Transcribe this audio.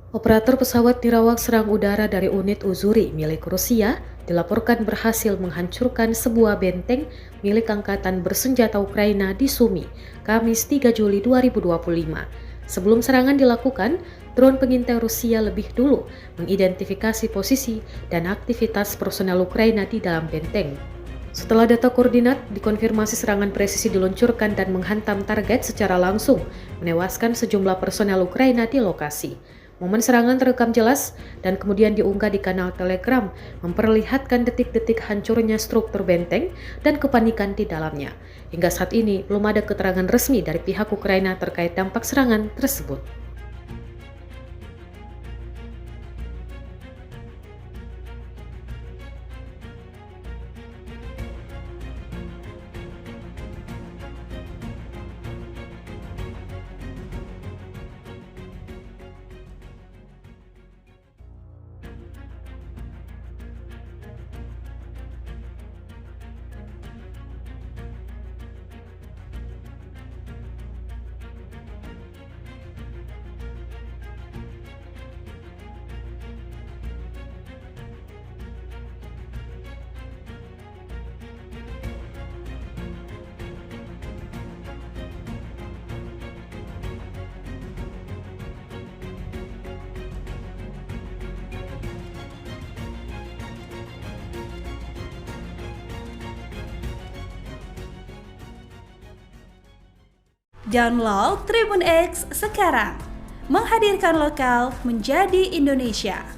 Operator pesawat nirawak serang udara dari unit Uzuri milik Rusia dilaporkan berhasil menghancurkan sebuah benteng milik Angkatan Bersenjata Ukraina di Sumi, Kamis 3 Juli 2025. Sebelum serangan dilakukan, drone pengintai Rusia lebih dulu mengidentifikasi posisi dan aktivitas personel Ukraina di dalam benteng. Setelah data koordinat dikonfirmasi, serangan presisi diluncurkan dan menghantam target secara langsung, menewaskan sejumlah personel Ukraina di lokasi. Momen serangan terekam jelas dan kemudian diunggah di kanal Telegram, memperlihatkan detik-detik hancurnya struktur benteng dan kepanikan di dalamnya. Hingga saat ini belum ada keterangan resmi dari pihak Ukraina terkait dampak serangan tersebut. Download Tribun X sekarang, menghadirkan lokal menjadi Indonesia.